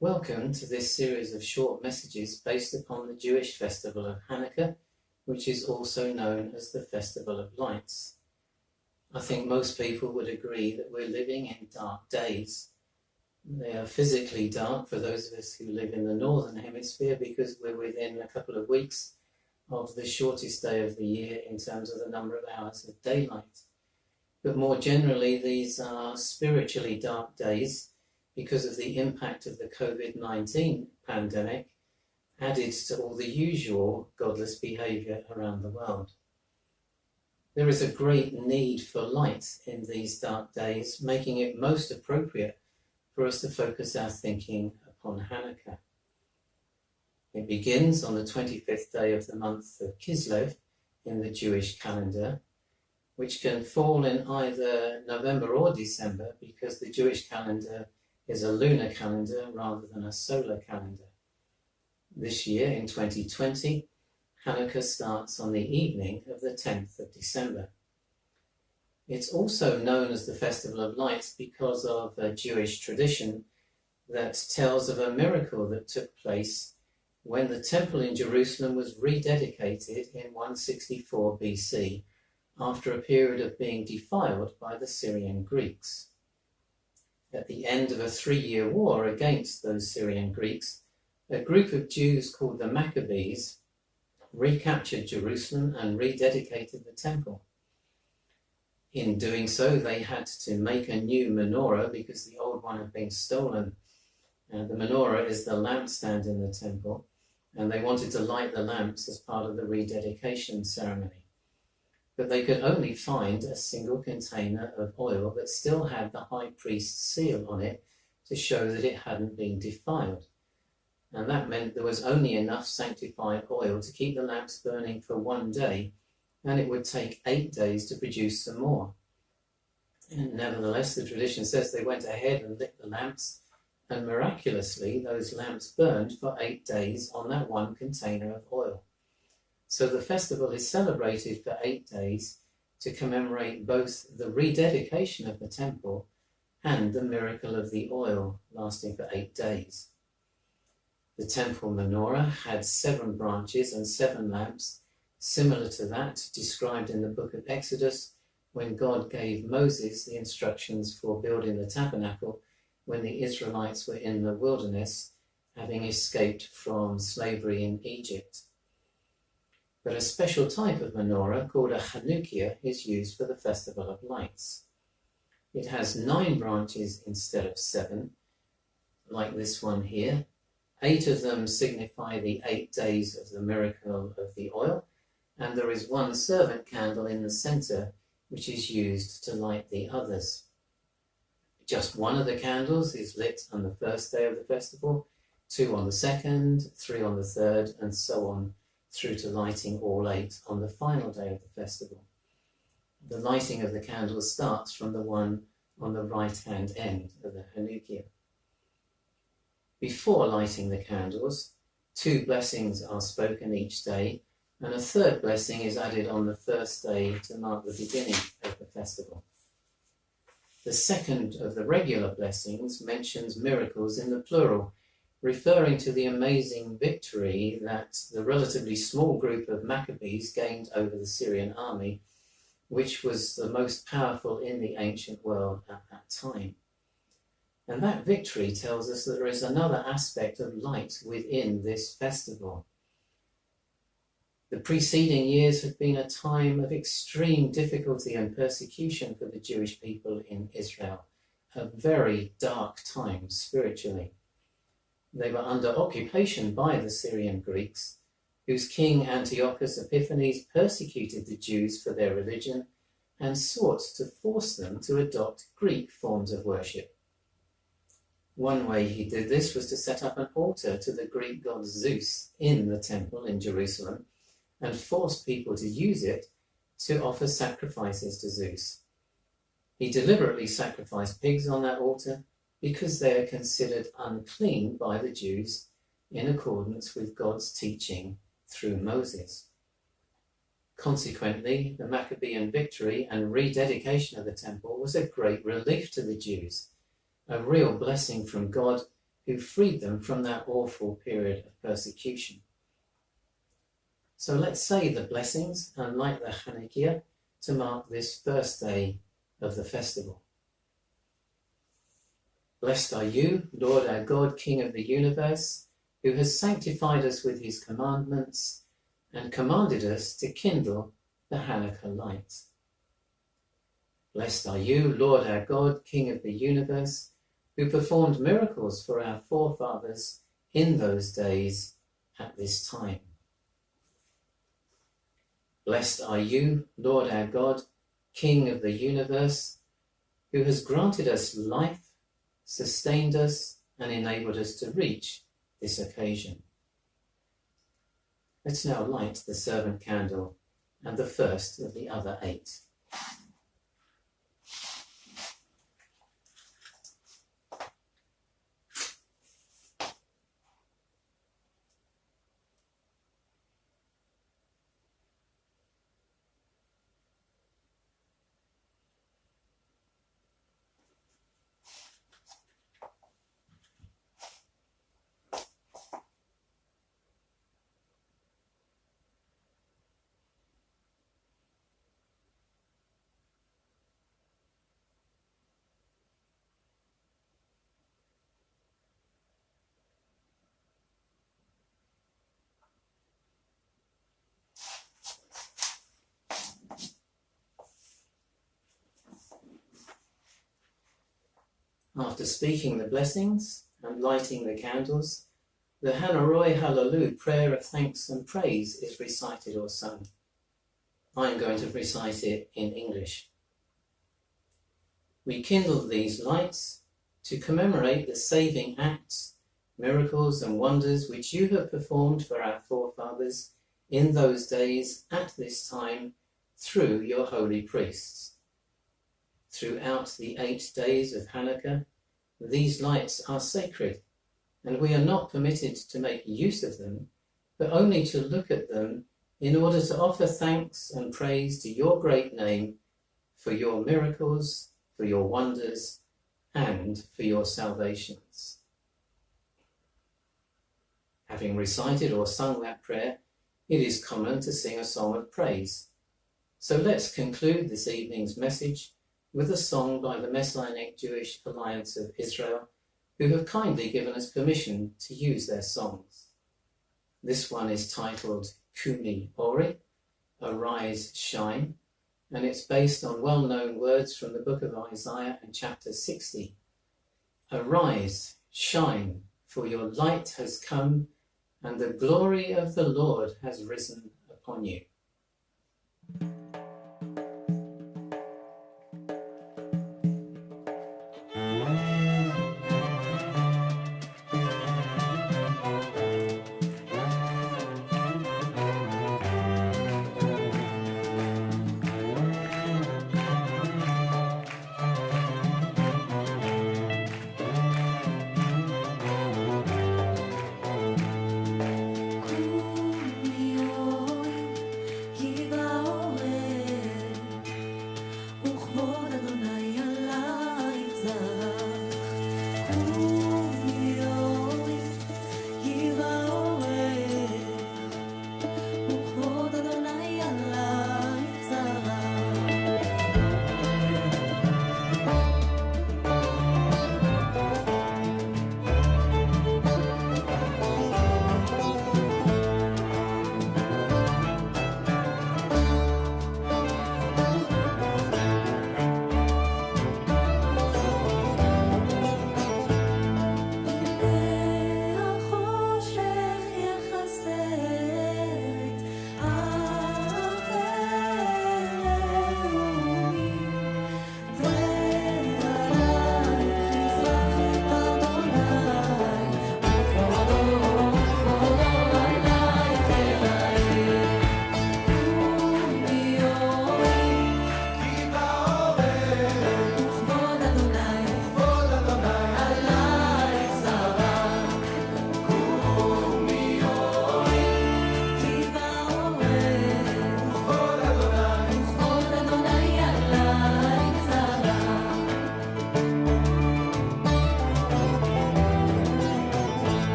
Welcome to this series of short messages based upon the Jewish festival of Hanukkah, which is also known as the Festival of Lights. I think most people would agree that we're living in dark days. They are physically dark for those of us who live in the Northern Hemisphere because we're within a couple of weeks of the shortest day of the year in terms of the number of hours of daylight. But more generally, these are spiritually dark days because of the impact of the COVID-19 pandemic added to all the usual godless behaviour around the world. There is a great need for light in these dark days, making it most appropriate for us to focus our thinking upon Hanukkah. It begins on the 25th day of the month of Kislev in the Jewish calendar, which can fall in either November or December because the Jewish calendar is a lunar calendar rather than a solar calendar. This year, in 2020, Hanukkah starts on the evening of the 10th of December. It's also known as the Festival of Lights because of a Jewish tradition that tells of a miracle that took place when the temple in Jerusalem was rededicated in 164 BC after a period of being defiled by the Syrian Greeks. At the end of a 3-year war against those Syrian Greeks, a group of Jews called the Maccabees recaptured Jerusalem and rededicated the temple. In doing so, they had to make a new menorah because the old one had been stolen. The menorah is the lampstand in the temple, and they wanted to light the lamps as part of the rededication ceremony. But they could only find a single container of oil that still had the high priest's seal on it to show that it hadn't been defiled. And that meant there was only enough sanctified oil to keep the lamps burning for 1 day, and it would take 8 days to produce some more. And nevertheless, the tradition says they went ahead and lit the lamps, and miraculously those lamps burned for 8 days on that one container of oil. So the festival is celebrated for 8 days to commemorate both the rededication of the temple and the miracle of the oil lasting for 8 days. The temple menorah had 7 branches and 7 lamps, similar to that described in the book of Exodus when God gave Moses the instructions for building the tabernacle when the Israelites were in the wilderness, having escaped from slavery in Egypt. But a special type of menorah called a Chanukia is used for the Festival of Lights. It has 9 branches instead of 7, like this one here. 8 of them signify the 8 days of the miracle of the oil, and there is 1 servant candle in the center, which is used to light the others. Just 1 of the candles is lit on the first day of the festival, 2 on the second, 3 on the third, and so on, through to lighting all 8 on the final day of the festival. The lighting of the candles starts from the one on the right-hand end of the Chanukia. Before lighting the candles, 2 blessings are spoken each day, and a 3rd blessing is added on the first day to mark the beginning of the festival. The second of the regular blessings mentions miracles in the plural, referring to the amazing victory that the relatively small group of Maccabees gained over the Syrian army, which was the most powerful in the ancient world at that time. And that victory tells us that there is another aspect of light within this festival. The preceding years had been a time of extreme difficulty and persecution for the Jewish people in Israel, a very dark time spiritually. They were under occupation by the Syrian Greeks, whose king Antiochus Epiphanes persecuted the Jews for their religion and sought to force them to adopt Greek forms of worship. One way he did this was to set up an altar to the Greek god Zeus in the temple in Jerusalem and force people to use it to offer sacrifices to Zeus. He deliberately sacrificed pigs on that altar because they are considered unclean by the Jews in accordance with God's teaching through Moses. Consequently, the Maccabean victory and rededication of the temple was a great relief to the Jews, a real blessing from God who freed them from that awful period of persecution. So let's say the blessings and light the Hanukkah to mark this first day of the festival. Blessed are you, Lord our God, King of the universe, who has sanctified us with his commandments and commanded us to kindle the Hanukkah light. Blessed are you, Lord our God, King of the universe, who performed miracles for our forefathers in those days at this time. Blessed are you, Lord our God, King of the universe, who has granted us life, sustained us, and enabled us to reach this occasion. Let's now light the servant candle and the first of the other 8. After speaking the blessings and lighting the candles, the Hanaroi Hallelu prayer of thanks and praise is recited or sung. I'm going to recite it in English. We kindle these lights to commemorate the saving acts, miracles and wonders which you have performed for our forefathers in those days at this time through your holy priests. Throughout the 8 days of Hanukkah, these lights are sacred, and we are not permitted to make use of them, but only to look at them in order to offer thanks and praise to your great name for your miracles, for your wonders, and for your salvations. Having recited or sung that prayer, it is common to sing a song of praise. So let's conclude this evening's message with a song by the Messianic Jewish Alliance of Israel, who have kindly given us permission to use their songs. This one is titled Kumi Ori, Arise, Shine, and it's based on well-known words from the book of Isaiah and chapter 60. Arise, shine, for your light has come, and the glory of the Lord has risen upon you.